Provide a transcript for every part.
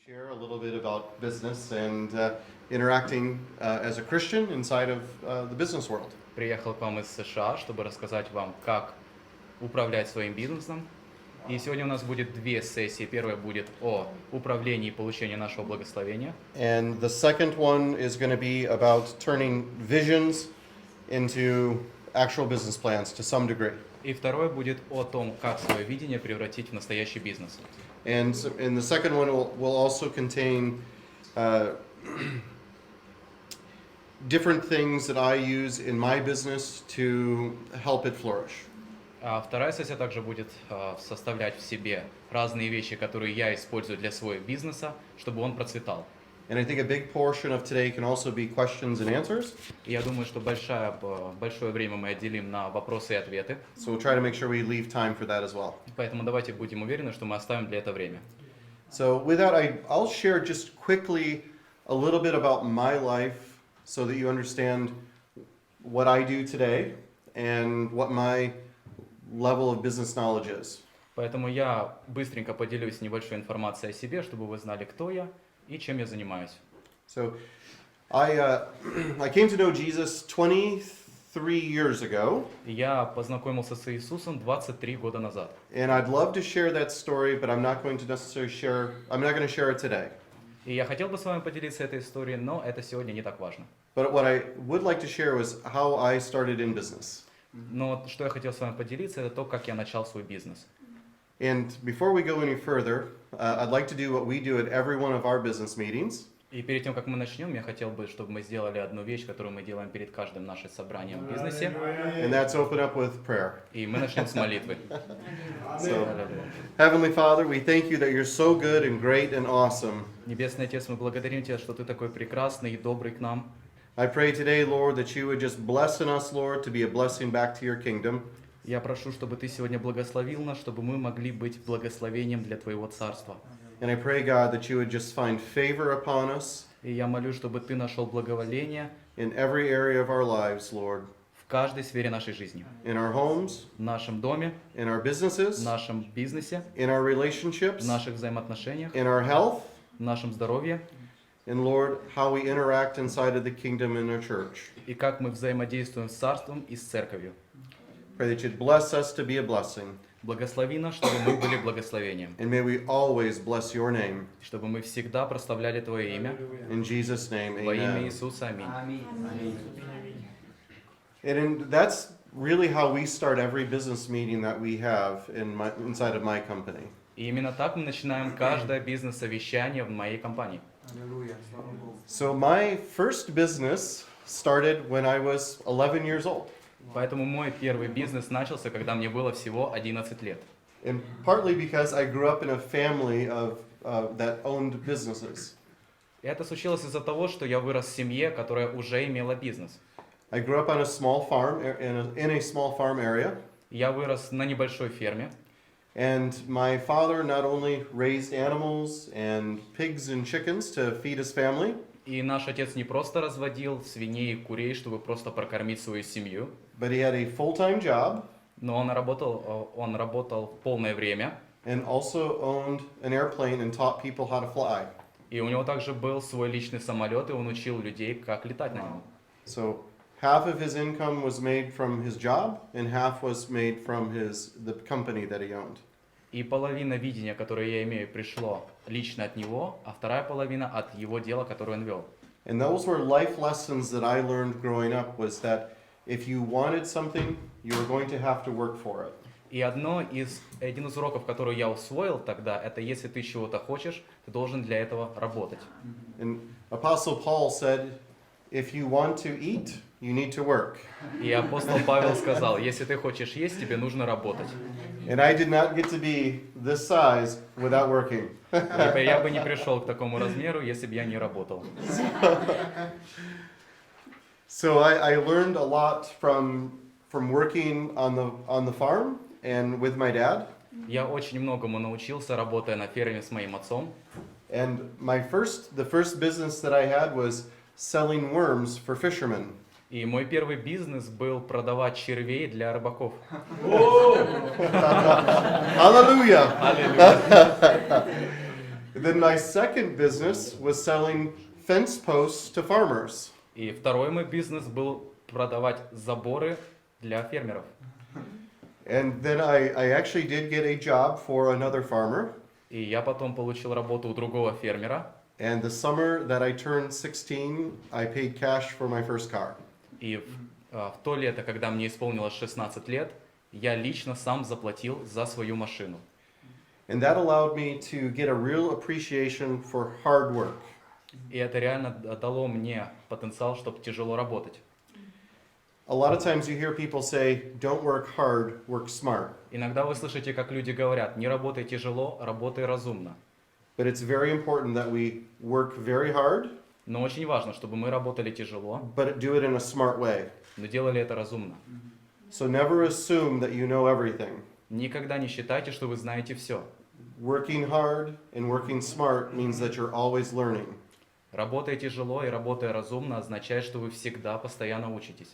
share a little bit about business and interacting as a Christian inside of the business world. Приехал к вам из США, чтобы рассказать вам, как управлять своим бизнесом. И сегодня у нас будет две сессии. Первая будет о управлении и получении нашего благословения. And the second one is going to be about turning visions into actual business plans to some degree. И второе будет о том, как свое видение превратить в настоящий бизнес. And the second one will also contain different things that I use in my business to help it flourish. А вторая сессия также будет составлять в себе разные вещи, которые я использую для своего бизнеса, чтобы он процветал. And I think a big portion of today can also be questions and answers. И я думаю, что большое время мы отделим на вопросы и ответы. So we'll try to make sure we leave time for that as well. Поэтому давайте будем уверены, что мы оставим для этого время. So with that, I'll share just quickly a little bit about my life so that you understand what I do today and what my level of business knowledge is. Поэтому я быстренько поделюсь небольшой информацией о себе, чтобы вы знали, кто я и чем я занимаюсь. So I came to know Jesus 23 years ago. Я познакомился с Иисусом 23 года назад. And I'd love to share that story, but I'm not going to share it today. И я хотел бы с вами поделиться этой историей, но это сегодня не так важно. But what I would like to share was how I started in business. Но что я хотел с вами поделиться, это то, как я начал свой бизнес. And before we go any further, I'd like to do what we do at every one of our business meetings. И перед тем, как мы начнем, я хотел бы, чтобы мы сделали одну вещь, которую мы делаем перед каждым нашим собранием в бизнесе. And that's open up with prayer. И мы начнем с молитвы. So, Heavenly Father, we thank you that you're so good and great and awesome. Небесный Отец, мы благодарим Тебя, что Ты такой прекрасный и добрый к нам. I pray today, Lord, that you would just bless in us, Lord, to be a blessing back to your kingdom. Я прошу, чтобы Ты сегодня благословил нас, чтобы мы могли быть благословением для Твоего Царства. And I pray, God, that you would just find favor upon us И я молю, чтобы Ты нашел благоволение in every area of our lives, Lord. в каждой сфере нашей жизни. In our homes, В нашем доме, in our в businesses, нашем бизнесе, in our в relationships, наших взаимоотношениях, in our health, в нашем здоровье, and Lord, how we interact inside of the kingdom in our church. и как мы взаимодействуем с Царством и с Церковью. Pray that you'd bless us to be a blessing. Благослови нас, чтобы мы были благословением. And may we always bless your name. Чтобы мы всегда прославляли Твое имя. In Jesus' name, Во имя amen. Иисуса. Аминь. And that's really how we start every business meeting that we have inside of my company. И именно так мы начинаем каждое бизнес-совещание в моей компании. So my first business started when I was 11 years old. Поэтому мой первый бизнес начался, когда мне было всего 11 лет. And partly because I grew up in a family that owned businesses. И это случилось из-за того, что я вырос в семье, которая уже имела бизнес. I grew up on a small farm in a small farm area. Я вырос на небольшой ферме. And my father not only raised animals and pigs and chickens to feed his family. И наш отец не просто разводил свиней и курей, чтобы просто прокормить свою семью. But he had a full-time job. Но он работал в полное время. And also owned an airplane and taught people how to fly. И у него также был свой личный самолет, и он учил людей, как летать на нем. So half of his income was made from his job, and half was made from the company that he owned. И половина видения, которое я имею, пришло лично от него, а вторая половина от его дела, которое он вел. And those were life lessons that I learned growing up, was that if you wanted something, you were going to have to work for it. И один из уроков, который я усвоил тогда, это если ты чего-то хочешь, ты должен для этого работать. And Apostle Paul said, if you want to eat, you need to work. И апостол Павел сказал, если ты хочешь есть, тебе нужно работать. And I did not get to be this size without working. И я бы не пришел к такому размеру, если бы я не работал. So I learned a lot from working on the farm and with my dad. Я очень многому научился, работая на ферме с моим отцом. And the first business that I had was selling worms for fishermen. И мой первый бизнес был продавать червей для рыбаков. Hallelujah! Then my second business was selling fence posts to farmers. И второй мой бизнес был продавать заборы для фермеров. And then I actually did get a job for another farmer. И я потом получил работу у другого фермера. And the summer that I turned 16, I paid cash for my first car. И в то лето, когда мне исполнилось 16 лет, я лично сам заплатил за свою машину. And that allowed me to get a real appreciation for hard work. И это реально дало мне потенциал, чтобы тяжело работать. A lot of times you hear people say, don't work hard, work smart. Иногда вы слышите, как люди говорят, не работай тяжело, работай разумно. But it's very important that we work very hard, Но очень важно, чтобы мы работали тяжело, but do it in a smart way. но делали это разумно. So never assume that you know everything. Никогда не считайте, что вы знаете все. Working hard and working smart means that you're always learning. Работая тяжело и работая разумно означает, что вы всегда постоянно учитесь.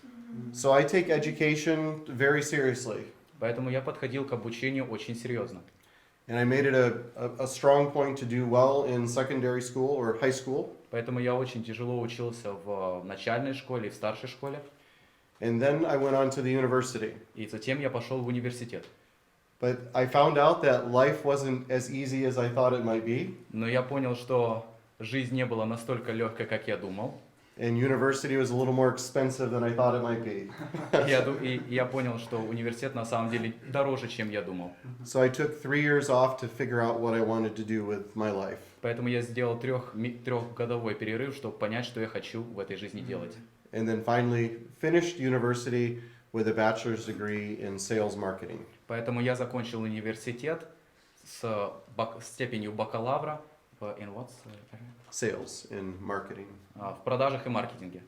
So I take education very seriously. Поэтому я подходил к обучению очень серьезно. And I made it a strong point to do well in secondary school or high school. Поэтому я очень тяжело учился в начальной школе и в старшей школе. And then I went on to the university. И затем я пошел в университет. But I found out that life wasn't as easy as I thought it might be. Но я понял, что жизнь не была настолько легкой, как я думал. And university was a little more expensive than I thought it might be. И я понял, что университет на самом деле дороже, чем я думал. So I took 3 years off to figure out what I wanted to do with my life. Поэтому я сделал трехгодовой перерыв, чтобы понять, что я хочу в этой жизни делать. And then finally finished university with a bachelor's degree in sales marketing. Поэтому я закончил университет с степенью бакалавра in what? Sales in marketing. В продажах и маркетинге.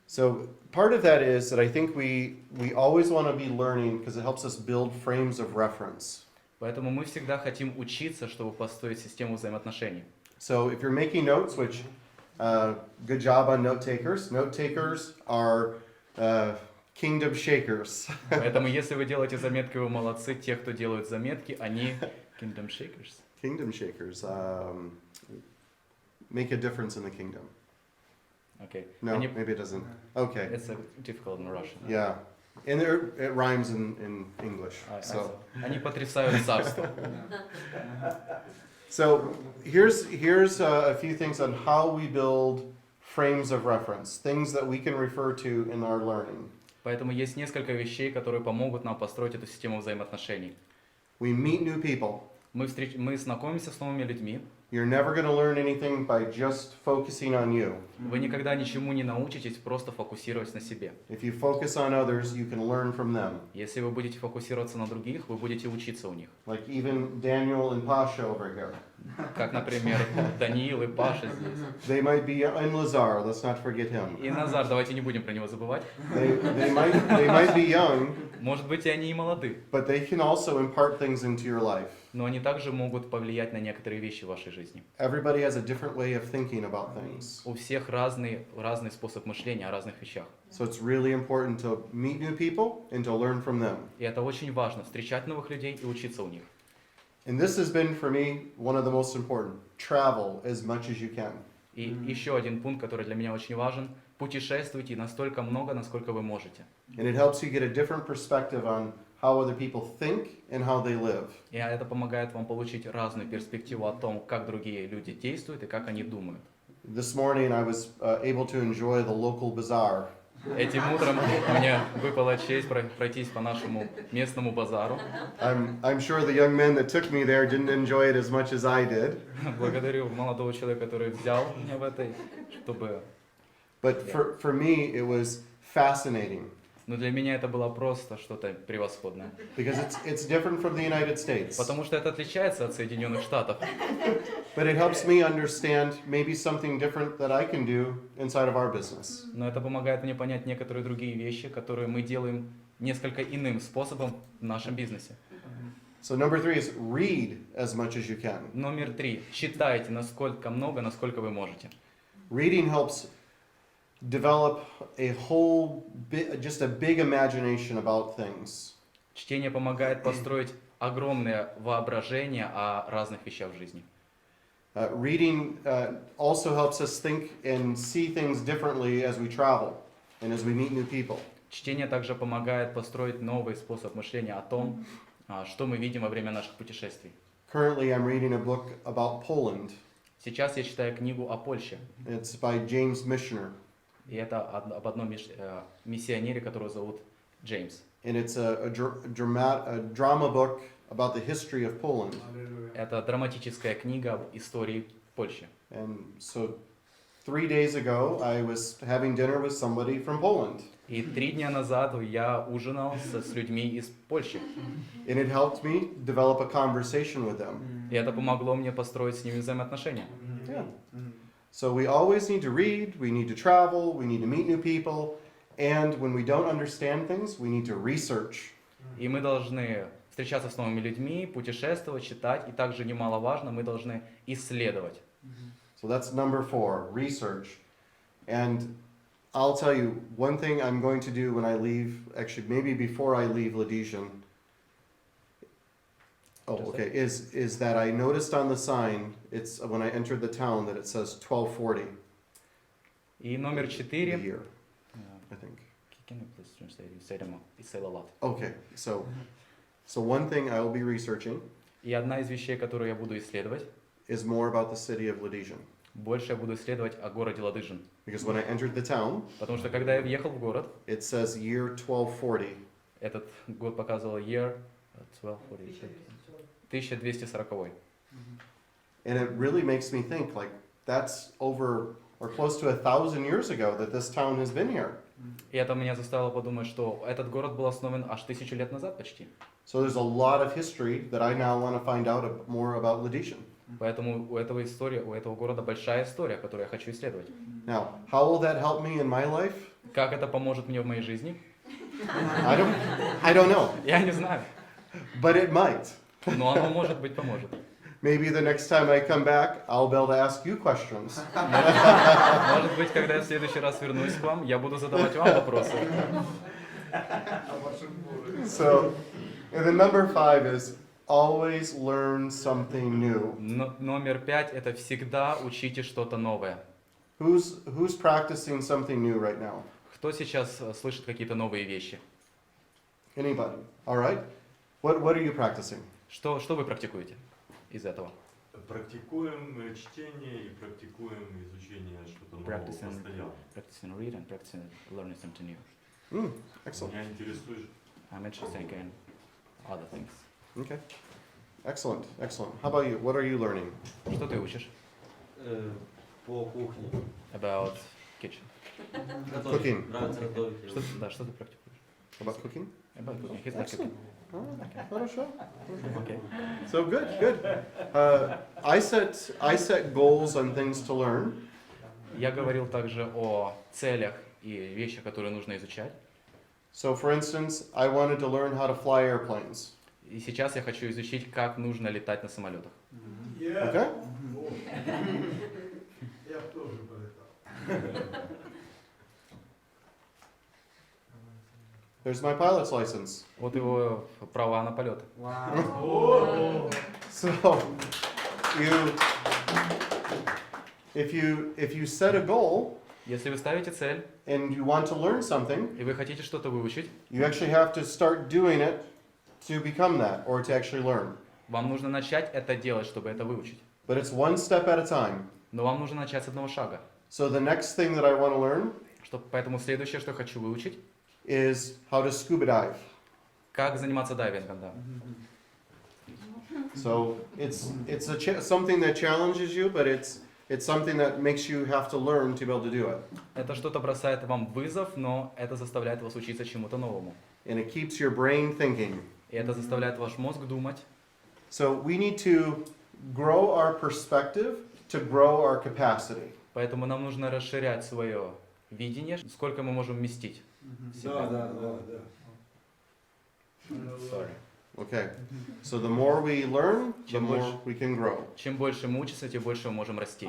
So part of that is that I think we always want to be learning because it helps us build frames of reference. Поэтому мы всегда хотим учиться, чтобы построить систему взаимоотношений. So if you're making notes, which good job on note takers. Note takers are kingdom shakers. Поэтому если вы делаете заметки, вы молодцы. Те, кто делают заметки, они kingdom shakers. Kingdom shakers make a difference in the kingdom. Okay. No, Они... maybe it doesn't. Okay. It's difficult in Russian. Yeah. And it rhymes in English. So. Они потрясают царство. So here's a few things on how we build frames of reference, things that we can refer to in our learning. Поэтому есть несколько вещей, которые помогут нам построить эту систему взаимоотношений. We meet new people. Мы знакомимся с новыми людьми. You're never going to learn anything by just focusing on you. Вы никогда ничему не научитесь, просто фокусируясь на себе. If you focus on others, you can learn from them. Если вы будете фокусироваться на других, вы будете учиться у них. Like even Daniel and Pasha over here. Как, например, Даниил и Паша здесь. They might be in Lazar, let's not forget him. И Назар, давайте не будем про него забывать. They might be young, Может быть, и они и молоды, but they can also impart things into your life. но они также могут повлиять на некоторые вещи в вашей жизни. Everybody has a different way of thinking about things. У всех разный способ мышления о разных вещах. So it's really important to meet new people and to learn from them. И это очень важно, встречать новых людей и учиться у них. And this has been for me one of the most important. Travel as much as you can. И еще один пункт, который для меня очень важен. Путешествуйте настолько много, насколько вы можете. And it helps you get a different perspective on how other people think and how they live. И это помогает вам получить разную перспективу о том, как другие люди действуют и как они думают. This morning I was able to enjoy the local bazaar. Этим утром мне выпала честь пройтись по нашему местному базару. I'm sure the young men that took me there didn't enjoy it as much as I did. Благодарю молодого человека, который взял меня в этой, чтобы... But for me it was fascinating. Но для меня это было просто что-то превосходное. Because it's different from the United States. Потому что это отличается от Соединенных Штатов. But it helps me understand maybe something different that I can do inside of our business. Но это помогает мне понять некоторые другие вещи, которые мы делаем несколько иным способом в нашем бизнесе. So number 3 is read as much as you can. Номер 3. Читайте насколько много, насколько вы можете. Reading helps develop just a big imagination about things. Чтение помогает построить огромное воображение о разных вещах в жизни. Reading also helps us think and see things differently as we travel and as we meet new people. Чтение также помогает построить новый способ мышления о том, что мы видим во время наших путешествий. Currently, I'm reading a book about Poland. Сейчас я читаю книгу о Польше. It's by James Michener, И это об одном миссионере, которого зовут Джеймс. and it's a drama book about the history of Poland. Это драматическая книга об истории Польши. And so 3 days ago, I was having dinner with somebody from Poland. И 3 дня назад я ужинал с людьми из Польши. And it helped me develop a conversation with them. И это помогло мне построить с ними взаимоотношения. Yeah. So we always need to read, we need to travel, we need to meet new people, and when we don't understand things, we need to research. И мы должны встречаться с новыми людьми, путешествовать, читать, и также немаловажно, мы должны исследовать. So that's number 4, research. And I'll tell you, one thing I'm going to do when I leave, actually maybe before I leave Ладыжин, is that I noticed on the sign, it's when I entered the town, that it says 1240 И номер a 4. year, I think. Can you please translate? You said a lot. Okay, so one thing I will be researching И одна из вещей, которую я буду исследовать, is more about the city of Ладыжин. больше я буду исследовать о городе Ладыжин. Because when I entered the town, Потому что когда я въехал в город, it says year 1240. этот год показывал year 1240, 1240. And it really makes me think, like, that's over or close to 1,000 years ago that this town has been here. И это меня заставило подумать, что этот город был основан аж 1000 лет назад почти. So there's a lot of history that I now want to find out more about Ладыжин. Поэтому у этого города большая история, которую я хочу исследовать. Now, how will that help me in my life? Как это поможет мне в моей жизни? I don't know, Я не знаю, but it might. но оно, может быть, поможет. Maybe the next time I come back, I'll be able to ask you questions. Может быть, когда я в следующий раз вернусь к вам, я буду задавать вам вопросы. So, and then number 5 is always learn something new. Номер 5 – это всегда учите что-то новое. Who's practicing something new right now? Кто сейчас слышит какие-то новые вещи? Anybody? All right. What are you practicing? Что вы практикуете из этого? Практикуем чтение и практикуем изучение что-то нового постоянно. Practicing read and practicing learning something new. Excellent. Меня интересует. I'm interested in other things. Okay. Excellent. How about you? What are you learning? Что ты учишь? По кухне. About kitchen. Cooking. Нравится готовить. Что ты практикуешь? About cooking? About cooking. He's like cooking. Хорошо. Okay. So good. I set goals and things to learn. Я говорил также о целях и вещах, которые нужно изучать. So, for instance, I wanted to learn how to fly airplanes. И сейчас я хочу изучить, как нужно летать на самолетах. Okay? Я бы тоже полетал. There's my pilot's license. Вот его права на полет. So, if you set a goal Если вы ставите цель, and you want to learn something, и вы хотите что-то выучить, you actually have to start doing it to become that or to actually learn. вам нужно начать это делать, чтобы это выучить. But it's one step at a time. Но вам нужно начать с одного шага. So the next thing that I want to learn Поэтому следующее, что я хочу выучить, is how to scuba dive. как заниматься дайвингом, да. So it's something that challenges you, but it's something that makes you have to learn to be able to do it. Это что-то бросает вам вызов, но это заставляет вас учиться чему-то новому. And it keeps your brain thinking. И это заставляет ваш мозг думать. So we need to grow our perspective to grow our capacity. Поэтому нам нужно расширять свое видение, сколько мы можем вместить в себя. Да. Sorry. Okay. So the more we learn, the Чем more больше- we can grow. Чем больше мы учимся, тем больше мы можем расти.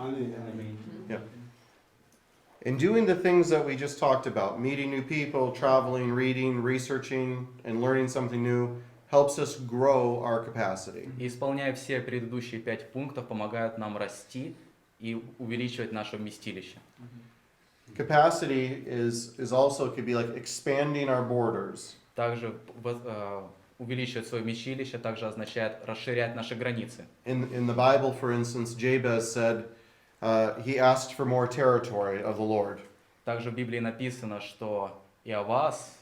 In doing the things that we just talked about, meeting new people, traveling, reading, researching, and learning something new, helps us grow our capacity. И исполняя все предыдущие 5 пунктов, помогают нам расти и увеличивать наше вместилище. Capacity is also could be like expanding our borders. Также увеличивать свое вместилище также означает расширять наши границы. In the Bible, for instance, Jabez said he asked for more territory of the Lord. Также в Библии написано, что Иовас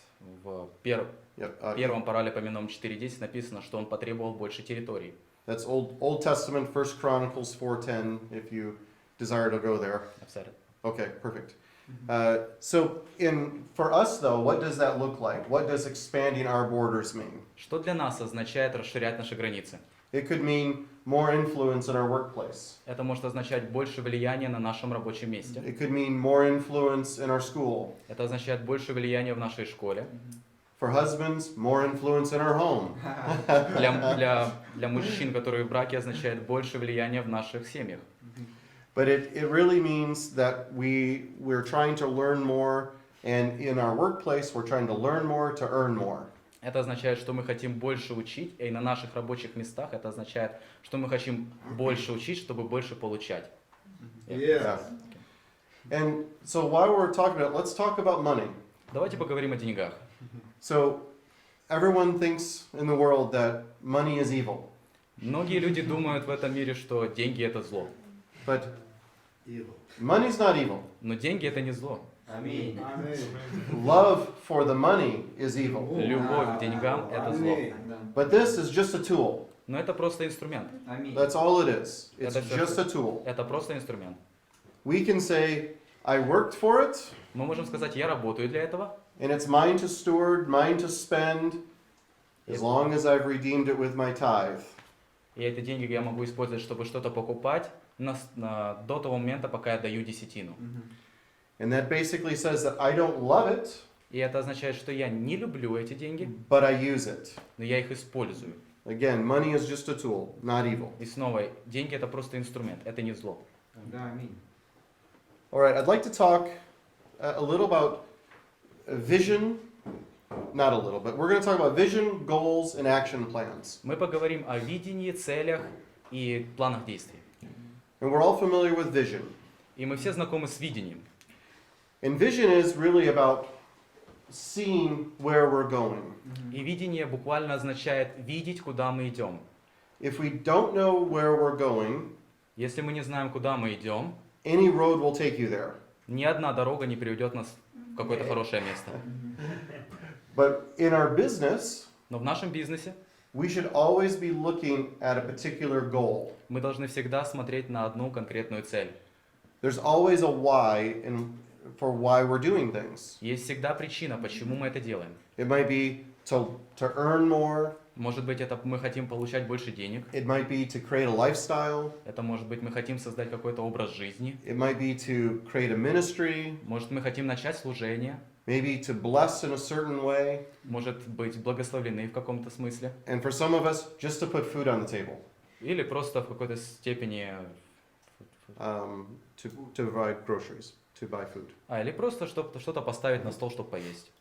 в первом Паралипоменон 4:10 написано, что он потребовал больше территорий. That's Old Testament, 1 Chronicles 4:10, if you desire to go there. I've said it. Okay, perfect. So for us though, what does that look like? What does expanding our borders mean? Что для нас означает расширять наши границы? It could mean more influence in our workplace. Это может означать больше влияния на нашем рабочем месте. It could mean more influence in our school. Это означает больше влияния в нашей школе. For husbands, more influence in our home. Для мужчин, которые в браке, означает больше влияния в наших семьях. But it really means that we're trying to learn more, and in our workplace, we're trying to learn more to earn more. Это означает, что мы хотим больше учить, и на наших рабочих местах это означает, что мы хотим больше учить, чтобы больше получать. Yeah. And so while we're talking about, let's talk about money. Давайте поговорим о деньгах. So everyone thinks in the world that money is evil, Многие люди думают в этом мире, что деньги это зло. but money's not evil. Но деньги это не зло. Аминь. Love for the money is evil. Любовь к деньгам это зло. But this is just a tool. Но это просто инструмент. That's all it is. It's Это всё, just a tool. Это просто инструмент. We can say, I worked for it, Мы можем сказать, я работаю для этого, and it's mine to steward, mine to spend, as long as I've redeemed it with my tithe. и эти деньги я могу использовать, чтобы что-то покупать до того момента, пока я даю десятину. And that basically says that I don't love it, И это означает, что я не люблю эти деньги, but I use it. но я их использую. Again, money is just a tool, not evil. И снова, деньги это просто инструмент, это не зло. Да, аминь. All right, I'd like to talk a little about vision, not a little, but we're going to talk about vision, goals, and action plans. Мы поговорим о видении, целях и планах действий. And we're all familiar with vision. И мы все знакомы с видением. And vision is really about seeing where we're going. И видение буквально означает видеть, куда мы идем. If we don't know where we're going, Если мы не знаем, куда мы идем, any road will take you there. ни одна дорога не приведет нас в какое-то хорошее место. But in our business, Но в нашем бизнесе we should always be looking at a particular goal. мы должны всегда смотреть на одну конкретную цель. There's always a why for why we're doing things. Есть всегда причина, почему мы это делаем. It might be to earn more. Может быть, это мы хотим получать больше денег. It might be to create a lifestyle. Это может быть, мы хотим создать какой-то образ жизни. It might be to create a ministry. Может, мы хотим начать служение. Maybe to bless in a certain way. Может быть, благословлены в каком-то смысле. And for some of us, just to put food on the table. Или просто в какой-то степени... To provide groceries, to buy food. Или просто что-то поставить на стол, чтобы поесть.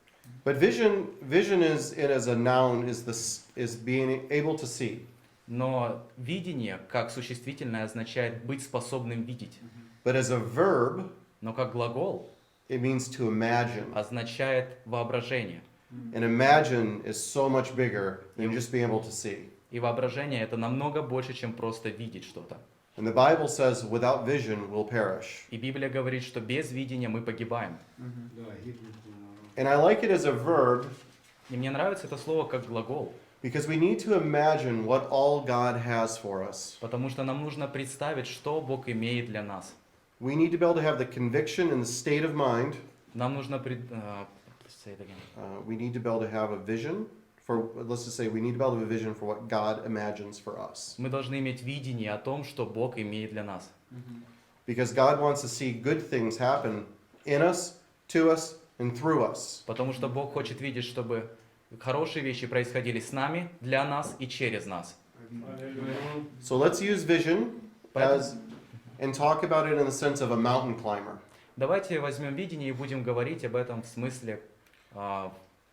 But vision is as a noun is being able to see. Но видение, как существительное, означает быть способным видеть. But as a verb, Но как глагол it means to imagine. означает воображение. And imagine is so much bigger than just being able to see. И воображение это намного больше, чем просто видеть что-то. And the Bible says, without vision, we'll perish. И Библия говорит, что без видения мы погибаем. And I like it as a verb И мне нравится это слово как глагол, because we need to imagine what all God has for us. потому что нам нужно представить, что Бог имеет для нас. We need to be able to have the conviction and the state of mind. Нам нужно We need to be able to have a vision for, let's just say, we need to be able to have a vision for what God imagines for us. Мы должны иметь видение о том, что Бог имеет для нас. Because God wants to see good things happen in us, to us, and through us. Потому что Бог хочет видеть, чтобы хорошие вещи происходили с нами, для нас и через нас. So let's use vision as, and talk about it in the sense of a mountain climber. Давайте возьмем видение и будем говорить об этом в смысле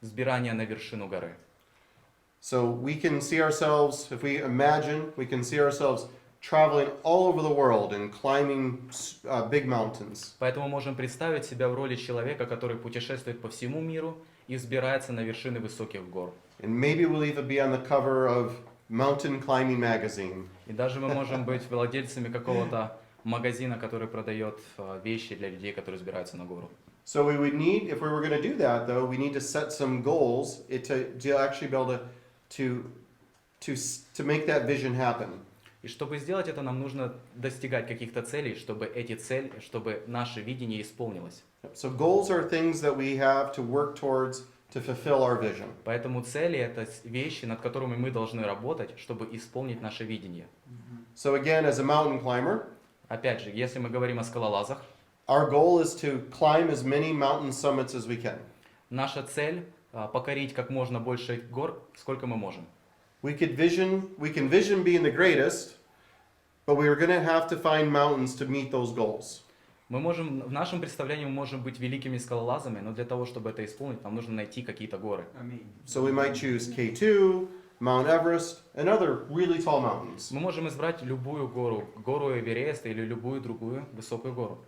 взбирания на вершину горы. So we can see ourselves, if we imagine, we can see ourselves traveling all over the world and climbing big mountains. Поэтому можем представить себя в роли человека, который путешествует по всему миру и взбирается на вершины высоких гор. And maybe we'll even be on the cover of Mountain Climbing Magazine. И даже мы можем быть владельцами какого-то магазина, который продает вещи для людей, которые взбираются на гору. So we would need, if we were going to do that though, we need to set some goals to actually be able to make that vision happen. И чтобы сделать это, нам нужно достигать каких-то целей, чтобы эти цели, чтобы наше видение исполнилось. So goals are things that we have to work towards to fulfill our vision. Поэтому цели — это вещи, над которыми мы должны работать, чтобы исполнить наше видение. So again, as a mountain climber, Опять же, если мы говорим о скалолазах, our goal is to climb as many mountain summits as we can. наша цель покорить как можно больше гор, сколько мы можем. We can vision being the greatest, but we are going to have to find mountains to meet those goals. Мы можем, в нашем представлении мы можем быть великими скалолазами, но для того, чтобы это исполнить, нам нужно найти какие-то горы. So we might choose K2, Mount Everest, and other really tall mountains. Мы можем избрать любую гору, гору Эвереста или любую другую высокую гору.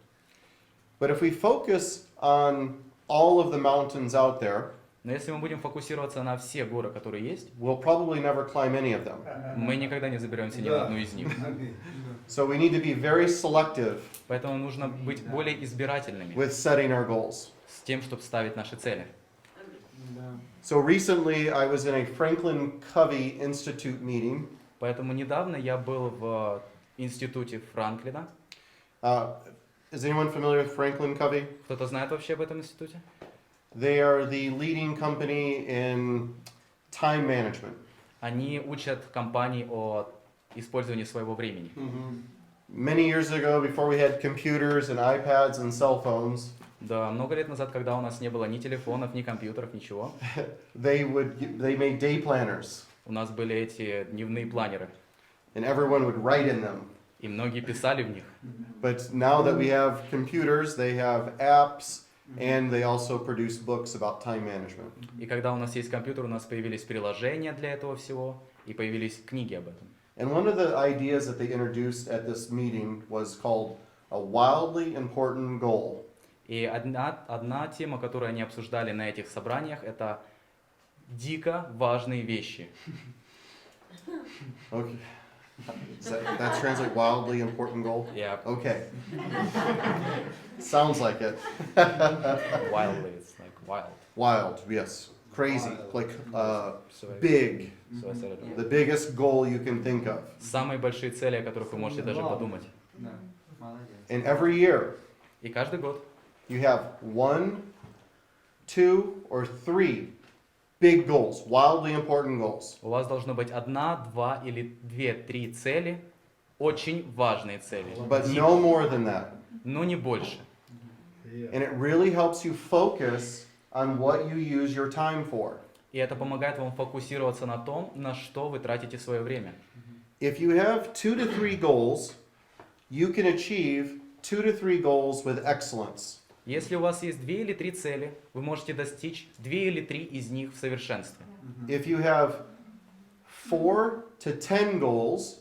But if we focus on all of the mountains out there, Но если мы будем фокусироваться на все горы, которые есть, we'll probably never climb any of them. мы никогда не заберемся ни на одну из них. So we need to be very selective Поэтому нужно быть более избирательными with setting our goals. с тем, чтобы ставить наши цели. So recently I was in a Franklin Covey Institute meeting. Поэтому недавно я был в институте Франклина. Is anyone familiar with Franklin Covey? Кто-то знает вообще об этом институте? They are the leading company in time management. Они учат компании о использовании своего времени. Many years ago, before we had computers and iPads and cell phones, Да, много лет назад, когда у нас не было ни телефонов, ни компьютеров, ничего, they made day planners, у нас были эти дневные планеры, and everyone would write in them. и многие писали в них. But now that we have computers, they have apps, and they also produce books about time management. И когда у нас есть компьютер, у нас появились приложения для этого всего, и появились книги об этом. And one of the ideas that they introduced at this meeting was called a wildly important goal. И одна тема, которую они обсуждали на этих собраниях, это дико важные вещи. Okay. That translate wildly important goal? Yeah, Okay. Sounds like it. wildly, it's like wild. Wild, yes. Crazy, like So big. so I said it. The biggest goal you can think of. Самые большие цели, о которых вы можете даже подумать. And every year, И каждый год you have 1, 2, or 3 big goals, wildly important goals. у вас должно быть 1, 2 или 2-3 цели, очень важные цели, But no more than that. но не больше. And it really helps you focus on what you use your time for. И это помогает вам фокусироваться на том, на что вы тратите свое время. If you have 2 to 3 goals, you can achieve 2 to 3 goals with excellence. Если у вас есть 2 или 3 цели, вы можете достичь 2 или 3 из них в совершенстве. If you have 4 to 10 goals,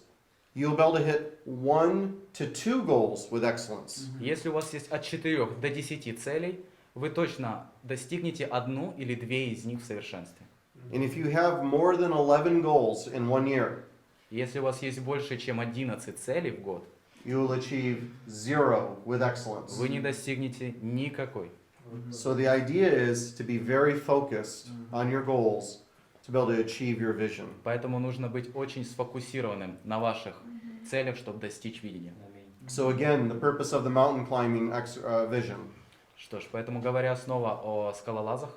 you'll be able to hit 1 to 2 goals with excellence. Если у вас есть от 4 до 10 целей, вы точно достигнете 1 или 2 из них в совершенстве. And if you have more than 11 goals in 1 year, Если у вас есть больше, чем 11 целей в год, you will achieve 0 with excellence. вы не достигнете никакой. So the idea is to be very focused on your goals to be able to achieve your vision. Поэтому нужно быть очень сфокусированным на ваших целях, чтобы достичь видения. So again, the purpose of the mountain climbing vision. Что ж, поэтому говоря снова о скалолазах,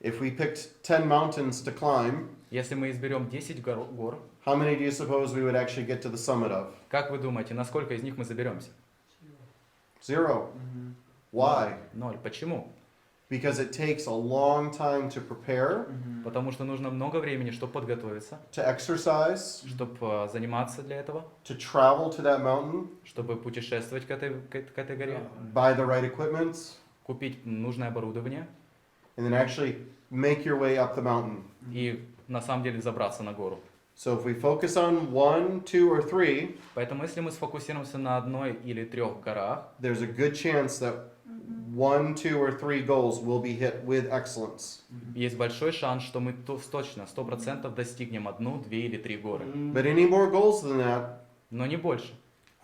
If we picked 10 mountains to climb, если мы изберем 10 гор, how many do you suppose we would actually get to the summit of? как вы думаете, на сколько из них мы заберемся? 0. Why? 0. Почему? Because it takes a long time to prepare, Потому что нужно много времени, чтобы подготовиться, to exercise, чтобы заниматься для этого, to travel to that mountain, чтобы путешествовать к этой горе, buy the right equipment, купить нужное оборудование and then actually make your way up the mountain. и на самом деле забраться на гору. So if we focus on 1, 2, or 3, Поэтому если мы сфокусируемся на одной или трех горах, there's a good chance that 1, 2, or 3 goals will be hit with excellence. есть большой шанс, что мы точно, 100% достигнем одну, две или три горы. But any more goals than that Но не больше.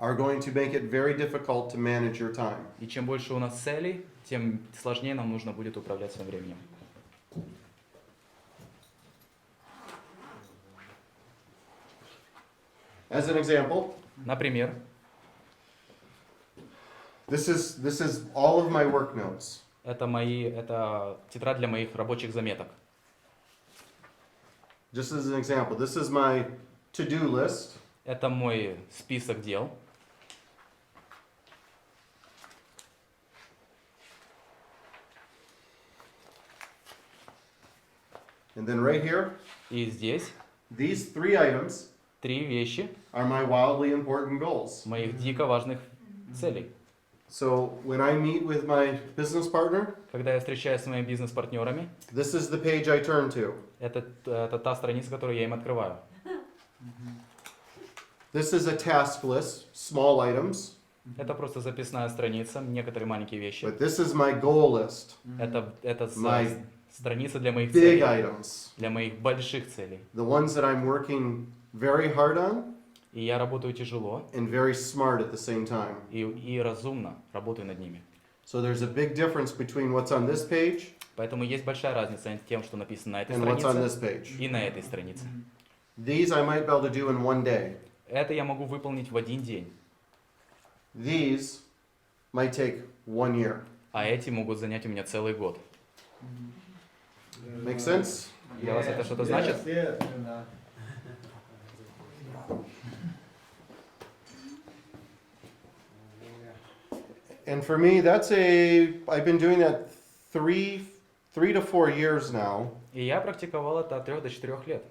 are going to make it very difficult to manage your time. И чем больше у нас целей, тем сложнее нам нужно будет управлять своим временем. As an example, Например, this is all of my work notes. это тетрадь для моих рабочих заметок. Just as an example, this is my to-do list. Это мой список дел. And then right here, И здесь these 3 items три вещи are my wildly important goals. моих дико важных целей. So when I meet with my business partner, Когда я встречаюсь с моими бизнес-партнерами, this is the page I turn to. это та страница, которую я им открываю. This is a task list, small items, Это просто записная страница, некоторые маленькие вещи. but this is my goal list, Это My страница для моих big целей, items, для моих больших целей. the ones that I'm working very hard on И я работаю тяжело and very smart at the same time. и разумно работаю над ними. So there's a big difference between what's on this page Поэтому есть большая разница между тем, что написано на этой and what's on this странице page. и на этой странице. These I might be able to do in one day. Это я могу выполнить в один день, These might take 1 year. а эти могут занять у меня целый год. Make sense? Для вас это что-то значит? Yes. And for me, I've been doing that 3 to 4 years now, И я практиковал это от 3 до 4 лет.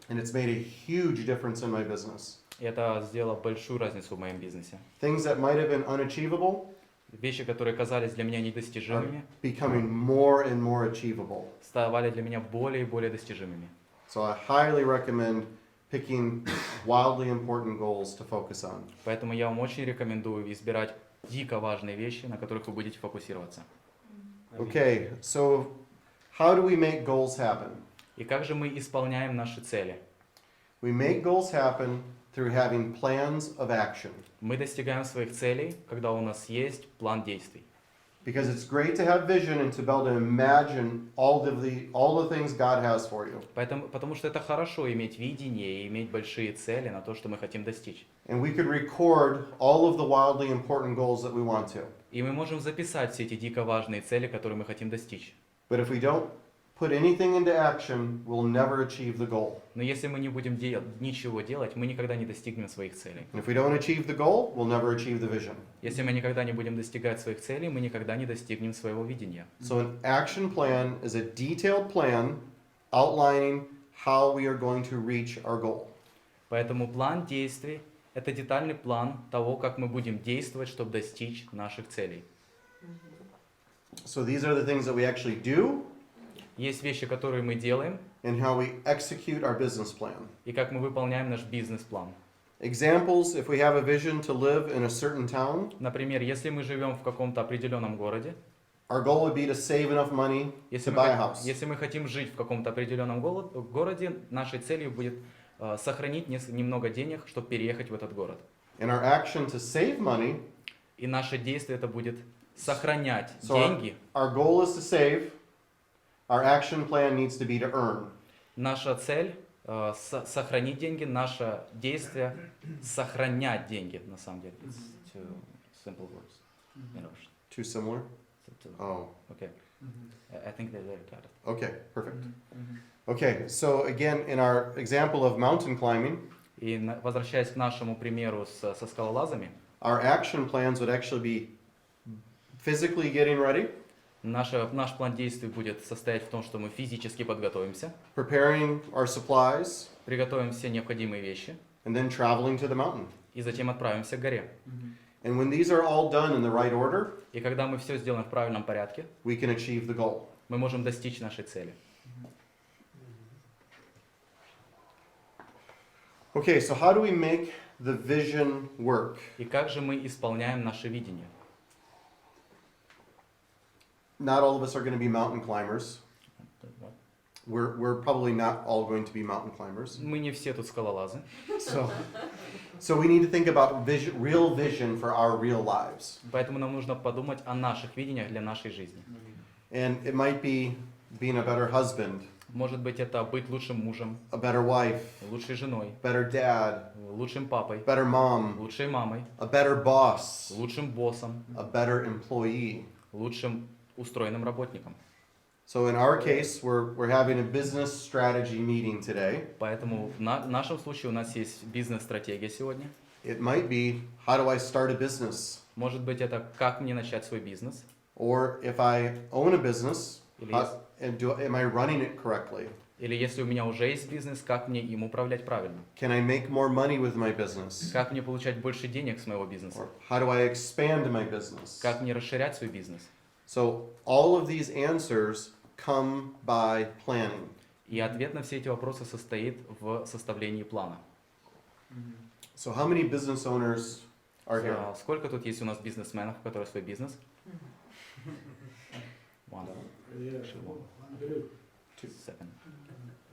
and it's made a huge difference in my business. И это сделало большую разницу в моем бизнесе. Things that might have been unachievable Вещи, которые казались для меня недостижимыми, becoming more and more achievable. ставали для меня более и более достижимыми. So I highly recommend picking wildly important goals to focus on. Поэтому я вам очень рекомендую избирать дико важные вещи, на которых вы будете фокусироваться. Okay, so how do we make goals happen? И как же мы исполняем наши цели? We make goals happen through having plans of action. Мы достигаем своих целей, когда у нас есть план действий. Because it's great to have vision and to be able to imagine all the things God has for you. Потому что это хорошо иметь видение и иметь большие цели на то, что мы хотим достичь. And we could record all of the wildly important goals that we want to. И мы можем записать все эти дико важные цели, которые мы хотим достичь. But if we don't put anything into action, we'll never achieve the goal. Но если мы не будем ничего делать, мы никогда не достигнем своих целей. And if we don't achieve the goal, we'll never achieve the vision. Если мы никогда не будем достигать своих целей, мы никогда не достигнем своего видения. So an action plan is a detailed plan outlining how we are going to reach our goal. Поэтому план действий – это детальный план того, как мы будем действовать, чтобы достичь наших целей. So these are the things that we actually do Есть вещи, которые мы делаем, and how we execute our business plan. и как мы выполняем наш бизнес-план. Examples, if we have a vision to live in a certain town, Например, если мы живем в каком-то определенном городе, our goal would be to save enough money если to мы, buy a house. если мы хотим жить в каком-то определенном городе, нашей целью будет сохранить немного денег, чтобы переехать в этот город. And our action to save money, И наше действие это будет сохранять So деньги. our goal is to save, our action plan needs to be to earn. Наша цель сохранить деньги, наше действие сохранять деньги, на самом деле. It's two simple words in Russian. Too similar? Oh, Okay. I think they got it. okay, perfect. Okay, so again, in our example of mountain climbing, И возвращаясь к нашему примеру со скалолазами, our action plans would actually be physically getting ready, наш план действий будет состоять в том, что мы физически подготовимся, preparing our supplies, приготовим все необходимые вещи and then traveling to the mountain. и затем отправимся к горе. And when these are all done in the right order, И когда мы все сделаем в правильном порядке, we can achieve the goal. мы можем достичь нашей цели. Okay, so how do we make the vision work? И как же мы исполняем наше видение? Not all of us are going to be mountain climbers. We're probably not all going to be mountain climbers. Мы не все тут скалолазы. So we need to think about real vision for our real lives. Поэтому нам нужно подумать о наших видениях для нашей жизни. And it might be being a better husband, Может быть, это быть лучшим мужем, a better wife, лучшей женой, better dad, лучшим папой, better mom, лучшей мамой, a better boss, лучшим боссом, a better employee. лучшим устроенным работником. So in our case, we're having a business strategy meeting today. Поэтому в нашем случае у нас есть бизнес-стратегия сегодня. It might be, how do I start a business? Может быть, это как мне начать свой бизнес. Or if I own a business, Или am I running it correctly? Или если у меня уже есть бизнес, как мне им управлять правильно? Can I make more money with my business? Как мне получать больше денег с моего бизнеса? Or how do I expand my business? Как мне расширять свой бизнес? So all of these answers come by planning. И ответ на все эти вопросы состоит в составлении плана. So how many business owners are here? Сколько тут есть у нас бизнесменов, у которых свой бизнес? One, Андрей, second.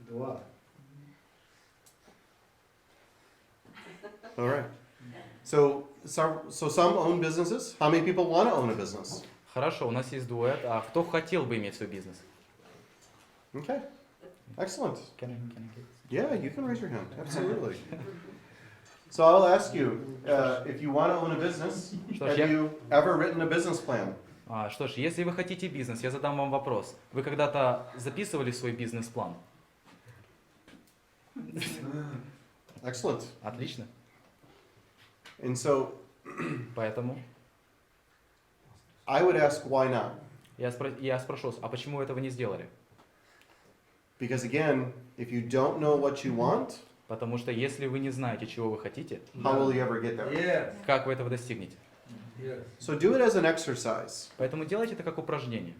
2. All right. So some own businesses. How many people want to own a business? Хорошо, у нас есть дуэт. А кто хотел бы иметь свой бизнес? Okay. Excellent. Can I get Yeah, you can raise your hand. Absolutely. So I'll ask you, if you want to own a business, Что ж, have you ever written a business plan? Что ж, если вы хотите бизнес, я задам вам вопрос. Вы когда-то записывали свой бизнес-план? Excellent. Отлично. And so Поэтому I would ask, why not? я спрошу, а почему вы этого не сделали? Because again, if you don't know what you want, Потому что если вы не знаете, чего вы хотите, how will you ever get there? Yes. как вы этого достигнете? Yes. So do it as an exercise. Поэтому делайте это как упражнение.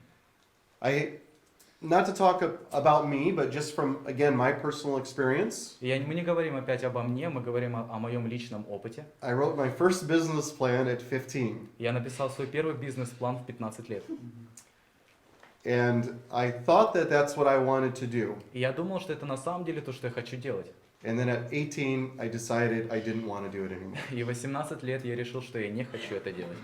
Not to talk about me, but just from, again, my personal experience. Мы не говорим опять обо мне, мы говорим о моем личном опыте. I wrote my first business plan at 15. Я написал свой первый бизнес-план в 15 лет. And I thought that that's what I wanted to do. И я думал, что это на самом деле то, что я хочу делать. And then at 18, I decided I didn't want to do it anymore. И в 18 лет я решил, что я не хочу это делать.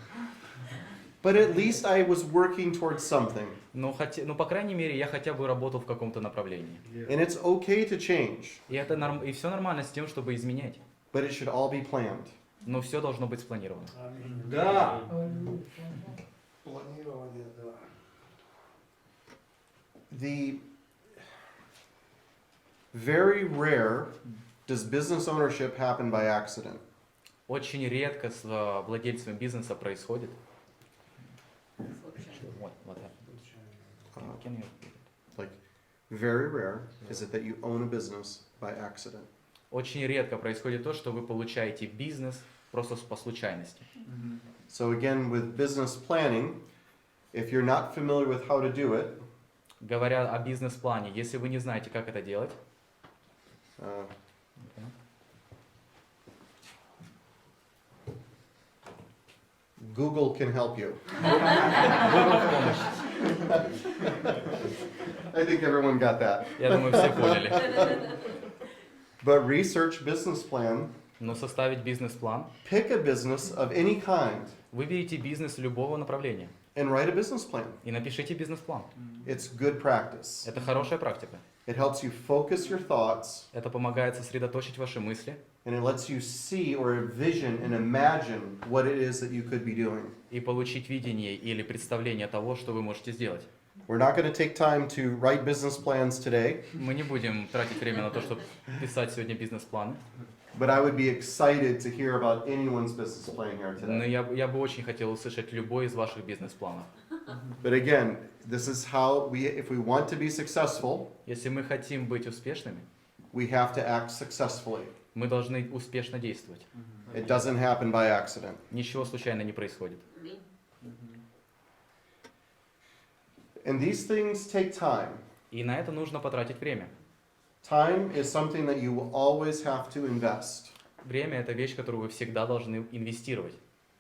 But at least I was working towards something. Но, по крайней мере, я хотя бы работал в каком-то направлении. And it's okay to change, И все нормально с тем, чтобы изменять. but it should all be planned. Но все должно быть спланировано. Да. Планирование, да. The very rare does business ownership happen by accident. Очень редко с владельцем бизнеса происходит. What happened? Can you repeat it? Like, very rare is it that you own a business by accident. Очень редко происходит то, что вы получаете бизнес просто по случайности. So again, with business planning, if you're not familiar with how to do it, Говоря о бизнес-плане, если вы не знаете, как это делать, Google can help you. Google в помощь. I think everyone got that. Я думаю, все поняли. But research business plan, Но составить бизнес-план, pick a business of any kind выберите бизнес любого направления and write a business plan. и напишите бизнес-план. It's good practice. Это хорошая практика. It helps you focus your thoughts, Это помогает сосредоточить ваши мысли and it lets you see or envision and imagine what it is that you could be doing. и получить видение или представление того, что вы можете сделать. We're not going to take time to write business plans today, Мы не будем тратить время на то, чтобы писать сегодня бизнес-планы, but I would be excited to hear about anyone's business plan here но today. я бы очень хотел услышать любой из ваших бизнес-планов. But again, this is how if we want to be successful, Если мы хотим быть успешными, we have to act successfully. мы должны успешно действовать. It doesn't happen by accident. Ничего случайно не происходит. And these things take time. И на это нужно потратить время. Time is something that you will always have to invest. Время – это вещь, которую вы всегда должны инвестировать.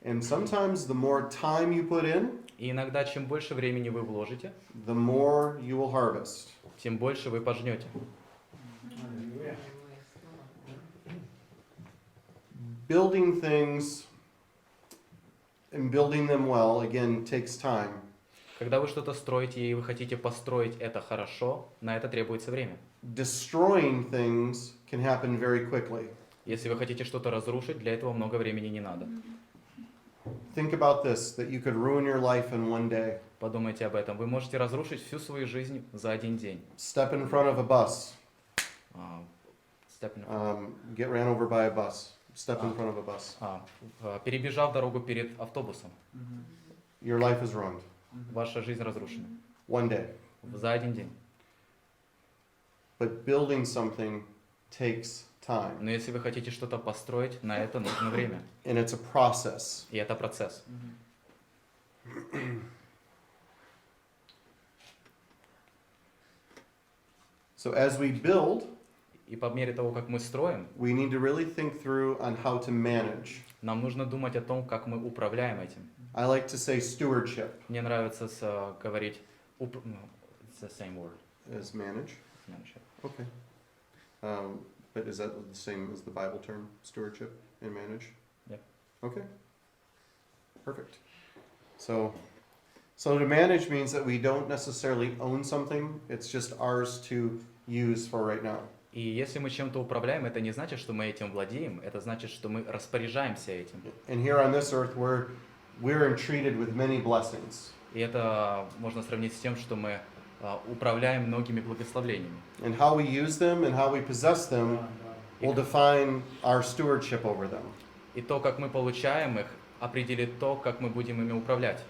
And sometimes the more time you put in, И иногда, чем больше времени вы вложите, the more you will harvest. тем больше вы пожнете. Аллилуйя. Building things and building them well, again, takes time. Когда вы что-то строите и вы хотите построить это хорошо, на это требуется время. Destroying things can happen very quickly. Если вы хотите что-то разрушить, для этого много времени не надо. Think about this, that you could ruin your life in one day. Подумайте об этом. Вы можете разрушить всю свою жизнь за один день. Step in front of a bus. Step in- Get ran over by a bus. Step in front of a bus. Перебежав дорогу перед автобусом, Your life is ruined. ваша жизнь разрушена. One day. За один день. But building something takes time. Но если вы хотите что-то построить, на это нужно время. And it's a process. И это процесс. So as we build, И по мере того, как мы строим, we need to really think through on how to manage. нам нужно думать о том, как мы управляем этим. I like to say stewardship Мне нравится говорить it's the same word. as manage. Менеджер. Okay. But is that the same as the Bible term, stewardship and manage? Yep. Okay. Perfect. So to manage means that we don't necessarily own something. It's just ours to use for right now. И если мы чем-то управляем, это не значит, что мы этим владеем, это значит, что мы распоряжаемся этим. And here on this earth, we're entreated with many blessings. И это можно сравнить с тем, что мы управляем многими благословениями. And how we use them and how we possess them will define our stewardship over them. И то, как мы получаем их, определит то, как мы будем ими управлять.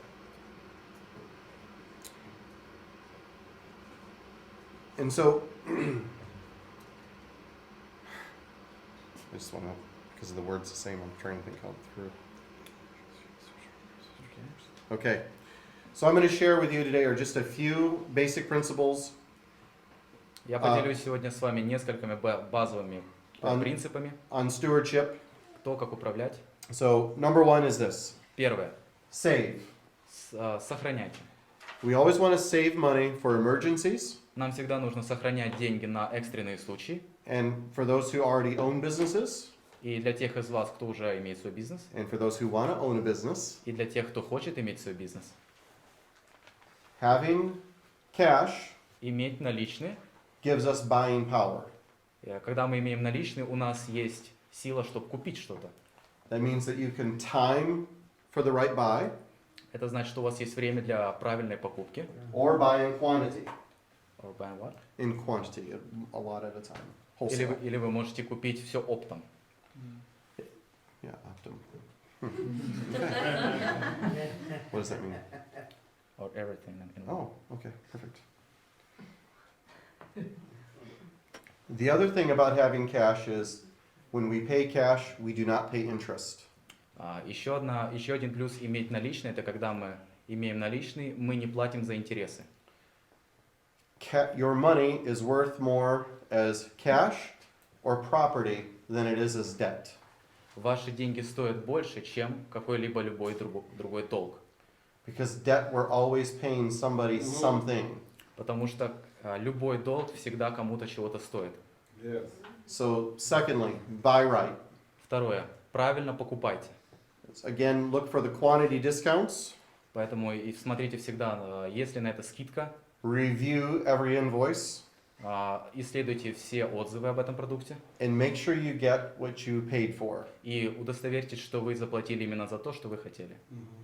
And so, I just want to, because the word's the same, I'm trying to think how through. Okay, so I'm going to share with you today are just a few basic principles Я поделюсь сегодня с вами несколькими базовыми принципами, on stewardship. то, как управлять. So, number one is this: Первое. save. Сохраняйте. We always want to save money for emergencies Нам всегда нужно сохранять деньги на экстренные случаи. and for those who already own businesses И для тех из вас, кто уже имеет свой бизнес, and for those who want to own a business. и для тех, кто хочет иметь свой бизнес. Having cash Иметь наличные. gives us buying power. Когда мы имеем наличные, у нас есть сила, чтобы купить что-то. That means that you can time for the right buy Это значит, что у вас есть время для правильной покупки. or buy in quantity. Or buy what? In quantity, a lot at a time. Или Wholesale. вы можете купить все оптом. Yeah, often. What does that mean? Or everything. Oh, okay, perfect. The other thing about having cash is when we pay cash, we do not pay interest. Еще один плюс иметь наличные, это когда мы имеем наличные, мы не платим за интересы. Your money is worth more as cash or property than it is as debt. Ваши деньги стоят больше, чем какой-либо любой другой долг. Because debt, we're always paying somebody something. Потому что любой долг всегда кому-то чего-то стоит. Yes. So, secondly, buy right. Второе. Правильно покупайте. Again, look for the quantity discounts. Поэтому и смотрите всегда, есть ли на это скидка. Review every invoice. Исследуйте все отзывы об этом продукте. And make sure you get what you paid for. И удостоверьтесь, что вы заплатили именно за то, что вы хотели.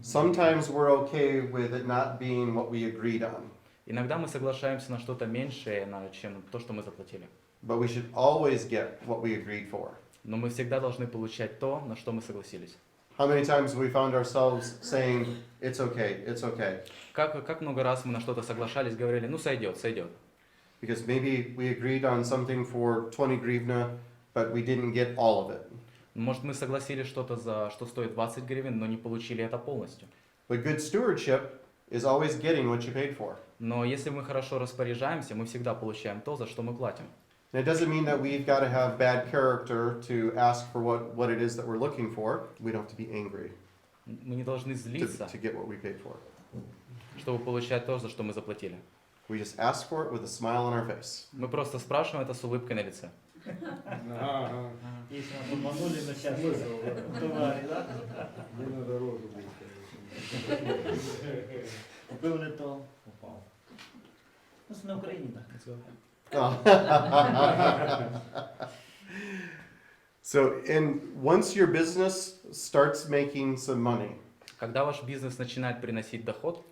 Sometimes we're okay with it not being what we agreed on. Иногда мы соглашаемся на что-то меньшее, чем то, что мы заплатили. But we should always get what we agreed for. Но мы всегда должны получать то, на что мы согласились. How many times have we found ourselves saying, it's okay, it's okay? Как много раз мы на что-то соглашались, говорили, ну сойдет. Because maybe we agreed on something for 20 гривна, but we didn't get all of it. Может, мы согласились что-то что стоит 20 гривен, но не получили это полностью. But good stewardship is always getting what you paid for. Но если мы хорошо распоряжаемся, мы всегда получаем то, за что мы платим. And it doesn't mean that we've got to have bad character to ask for what it is that we're looking for. We don't have to be angry Мы не должны злиться, to get what we paid for. чтобы получать то, за что мы заплатили. We just ask for it with a smile on our face. Мы просто спрашиваем это с улыбкой на лице. Ага. Если нас обманули на час в товаре, да? Не на дорогу будет, конечно. Купив не то, упав. Ну, це на Україні так. So, and once your business starts making some money, Когда ваш бизнес начинает приносить доход,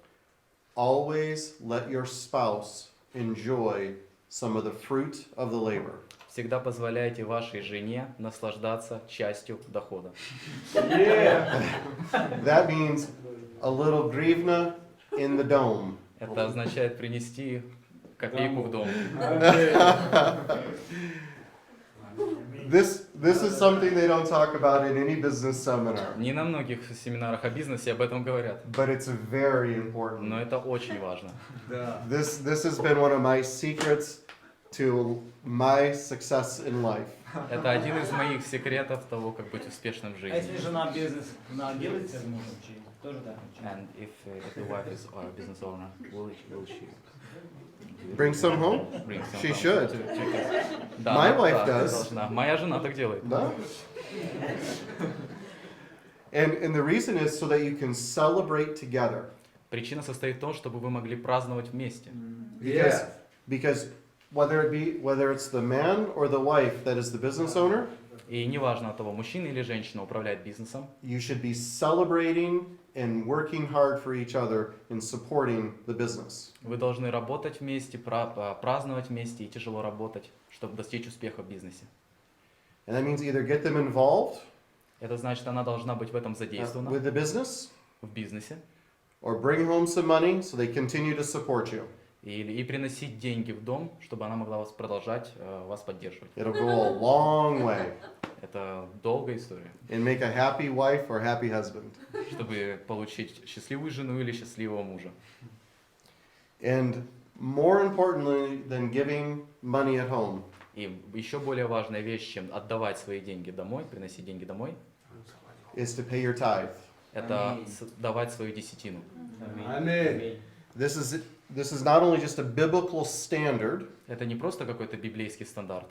always let your spouse enjoy some of the fruit of the labor. всегда позволяйте вашей жене наслаждаться частью дохода. Yeah. That means a little grivna in the dome. Это означает принести копейку в дом. This is something they don't talk about in any business seminar, Не на многих семинарах о бизнесе об этом говорят, but it's very important. но это очень важно. Да. This has been one of my secrets to my success in life. Это один из моих секретов того, как быть успешным в А жизни. если жена бизнес, она делится с мужем, чи тоже так? чи? And if the wife is a business owner, will she Bring some home? bring some She home should. Да, My да, wife ты does. должна. Моя жена так делает. No? And the reason is so that you can celebrate together. Причина состоит в том, чтобы вы могли праздновать вместе. Because whether it's the man or the wife that is the business owner, И неважно от того, мужчина или женщина управляет бизнесом, you should be celebrating and working hard for each other in supporting the business. вы должны работать вместе, праздновать вместе и тяжело работать, чтобы достичь успеха в бизнесе. And that means either get them involved Это значит, она должна быть в этом задействована, with the business в бизнесе, or bring home some money so they continue to support you. и приносить деньги в дом, чтобы она могла вас продолжать вас поддерживать. It'll go a long way Это долгая история, and make a happy wife or happy husband. чтобы получить счастливую жену или счастливого мужа. And more importantly than giving money at home И еще более важная вещь, чем отдавать свои деньги домой, приносить деньги домой, is to pay your tithe. это Аминь. давать свою десятину. Аминь. This is not only just a biblical standard, Это не просто какой-то библейский стандарт,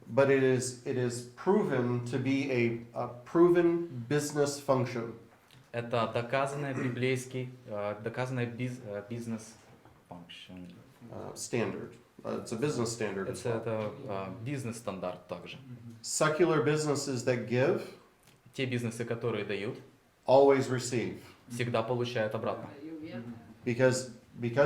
but it is proven to be a proven business function. это доказанная доказанная бизнес function. Standard. It's a business standard as well. Это бизнес-стандарт также. Secular businesses that give Те бизнесы, которые дают, always receive. всегда получают обратно. Because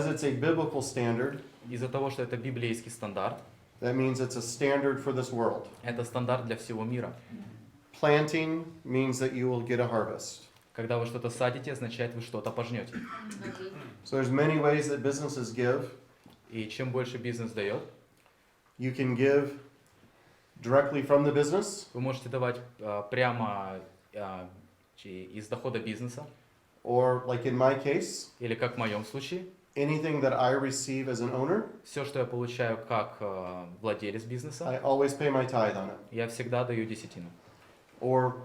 it's a biblical standard, Из-за того, что это библейский стандарт, that means it's a standard for this world. это стандарт для всего мира. Planting means that you will get a harvest. Когда вы что-то садите, означает, вы что-то пожнете. So there's many ways that businesses give. И чем больше бизнес дает, You can give directly from the business, вы можете давать прямо из дохода бизнеса, or like in my case, или как в моем случае, anything that I receive as an owner, все, что я получаю как владелец бизнеса, I always pay my tithe on it, я всегда даю десятину. or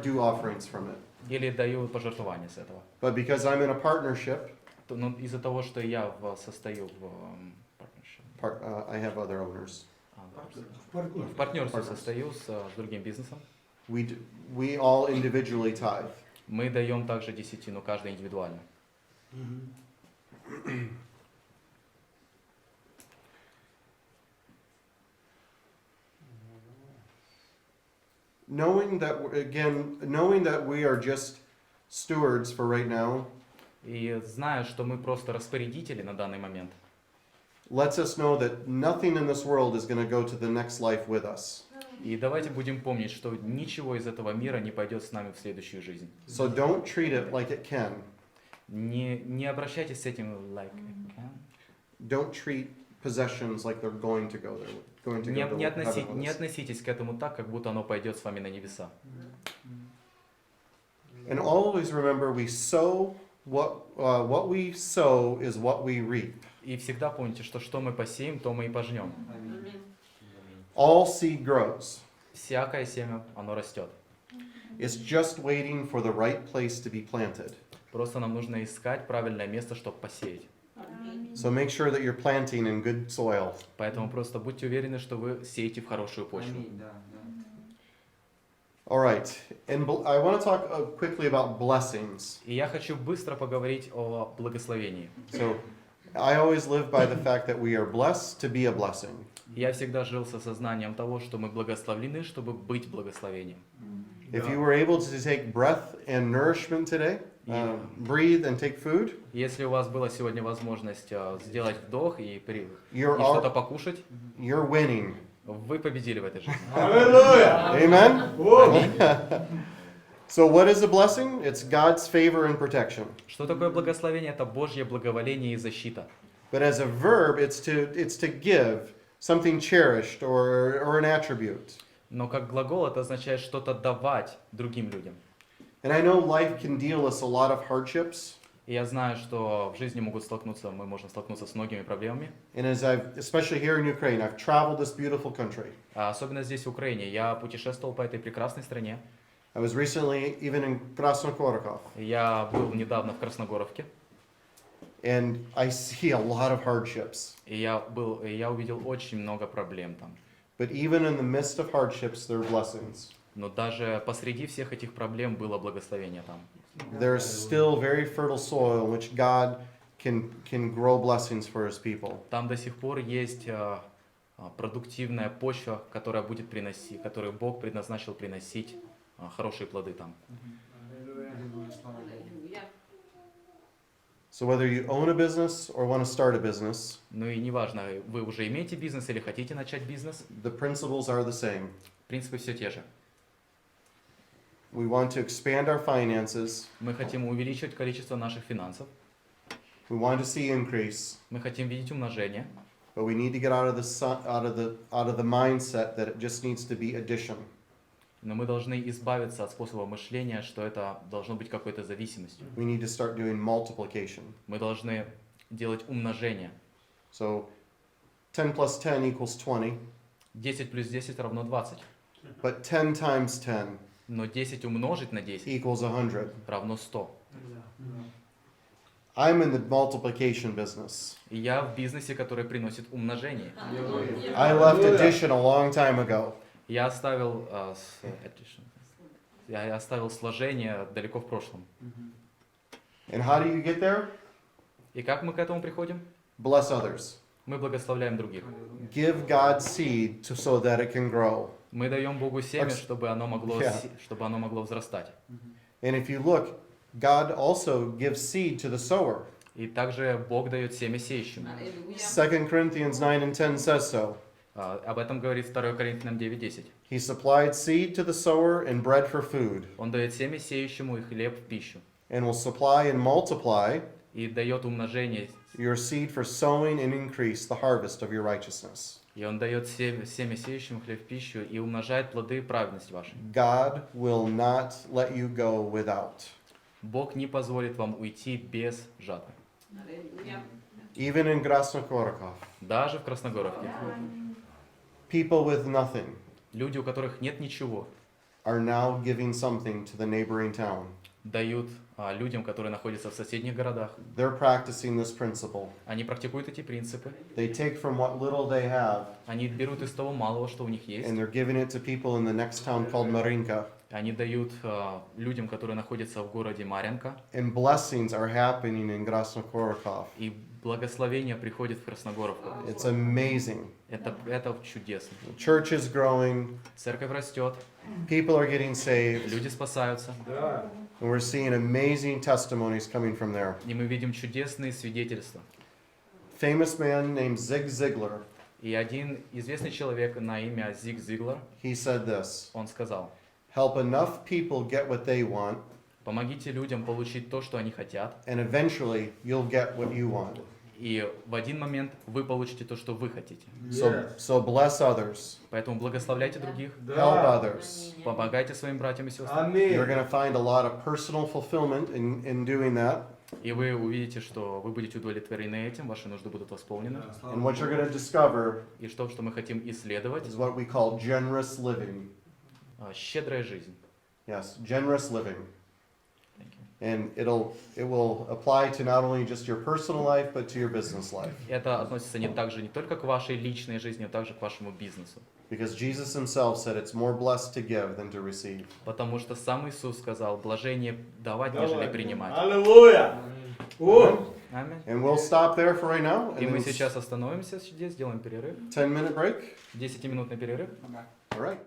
do offerings from it. Или даю пожертвования с этого. But because I'm in a partnership, Но из-за того, что я состою в I have other owners. в партнерстве состою с другим бизнесом, We all individually tithe. мы даем также десятину, каждый индивидуально. Knowing that we are just stewards for right now, И зная, что мы просто распорядители на данный момент, lets us know that nothing in this world is going to go to the next life with us. и давайте будем помнить, что ничего из этого мира не пойдет с нами в следующую жизнь. So don't treat it like it can. Не обращайтесь с этим like it can. Don't treat possessions like they're going to go there. Going to go to heaven with Не us. относитесь к этому так, как будто оно пойдет с вами на небеса. And always remember, we sow what we sow is what we reap. И всегда помните, что мы посеем, то мы и пожнем. All seed grows. Всякое семя, оно растет. It's just waiting for the right place to be planted. Просто нам нужно искать правильное место, чтобы посеять. So make sure that you're planting in good soil. Поэтому просто будьте уверены, что вы сеете в хорошую почву. All right, and I want to talk quickly about blessings. И я хочу быстро поговорить о благословении. So I always live by the fact that we are blessed to be a blessing. Я всегда жил с осознанием того, что мы благословлены, чтобы быть благословением. If you were able to take breath and nourishment today, breathe and take food, Если у вас была сегодня возможность сделать вдох и you're что-то покушать, you're winning. вы победили в этой жизни. Amen? So what is a blessing? It's God's favor and protection. Что такое благословение? Это Божье благоволение и защита. But as a verb, it's to give something cherished or an attribute. Но как глагол это означает что-то давать другим людям. And I know life can deal us a lot of hardships. И я знаю, что в жизни мы можем столкнуться с многими проблемами. And especially here in Ukraine, I've traveled this beautiful country. Особенно здесь, в Украине. Я путешествовал по этой прекрасной стране. I was recently even in Krasnokorokov. Я был недавно в Красногоровке. And I see a lot of hardships. И я увидел очень много проблем там. But even in the midst of hardships, there are blessings. Но даже посреди всех этих проблем было благословение там. There's still very fertile soil in which God can grow blessings for His people. Там до сих пор есть продуктивная почва, которую Бог предназначил приносить хорошие плоды там. So whether you own a business or want to start a business, Ну и неважно, вы уже имеете бизнес или хотите начать бизнес, the principles are the same. принципы все те же. We want to expand our finances. Мы хотим увеличивать количество наших финансов, We want to see increase, мы хотим видеть умножение, but we need to get out of the mindset that it just needs to be addition. но мы должны избавиться от способа мышления, что это должно быть какой-то зависимостью. We need to start doing multiplication. Мы должны делать умножение. So 10 plus 10 equals 20, 10 плюс 10 равно 20. but 10 times 10 Но 10 умножить на 10 equals 100. равно 100. I'm in the multiplication business. И я в бизнесе, который приносит умножение. I left addition a long time ago. Я оставил сложение далеко в прошлом. And how do you get there? И как мы к этому приходим? Bless others. Мы благословляем других. Give God seed so that it can grow. Мы даем Богу семя, Так, чтобы оно могло yeah. взрастать. And if you look, God also gives seed to the sower. И также Бог дает семя сеющему. 2 Corinthians 9 and 10 says so. Об этом говорит 2 Коринфянам 9:10. He supplied seed to the sower and bread for food, Он дает семя сеющему и хлеб в пищу. and will supply and multiply И дает умножение. your seed for sowing and increase the harvest of your righteousness. И Он дает семя сеющему, хлеб в пищу и умножает плоды праведности вашей. God will not let you go without. Бог не позволит вам уйти без жатвы. Even in Krasnokorokov, Даже в Красногоровке. people with nothing Люди, у которых нет ничего, are now giving something to the neighboring town. дают людям, которые находятся в соседних городах. They're practicing this principle. Они практикуют эти принципы. They take from what little they have, Они берут из того малого, что у них есть. and they're giving it to people in the next town called Marinka. Они дают людям, которые находятся в городе Мар'янка. And blessings are happening in Krasnokorokov. И благословение приходит в Красногоровку. It's amazing. Это чудесно. The church is growing, Церковь растет, people are getting saved, люди спасаются. and we're seeing amazing testimonies coming from there. И мы видим чудесные свидетельства. Famous man named Zig Ziglar, И один известный человек на имя Зиг Зиглар, he said this, он сказал: help enough people get what they want, помогите людям получить то, что они хотят, and eventually you'll get what you want. и в один момент вы получите то, что вы хотите. So bless others, Поэтому благословляйте других, help others. помогайте своим братьям и сестрам. You're going to find a lot of personal fulfillment in doing that. И вы увидите, что вы будете удовлетворены этим, ваши нужды будут восполнены. And what you're going to discover И что мы хотим исследовать, is what we call generous living. щедрая жизнь. Yes, generous living. Thank you. And it will apply to not only just your personal life, but to your business life. Это относится не только к вашей личной жизни, но также к вашему бизнесу. Because Jesus himself said it's more blessed to give than to receive. Потому что сам Иисус сказал, блажение давать, нежели принимать. Аллилуйя! О! Аминь. And we'll stop there for right now. И And мы then сейчас остановимся здесь, сделаем перерыв. 10-minute break. 10-минутный перерыв. All right.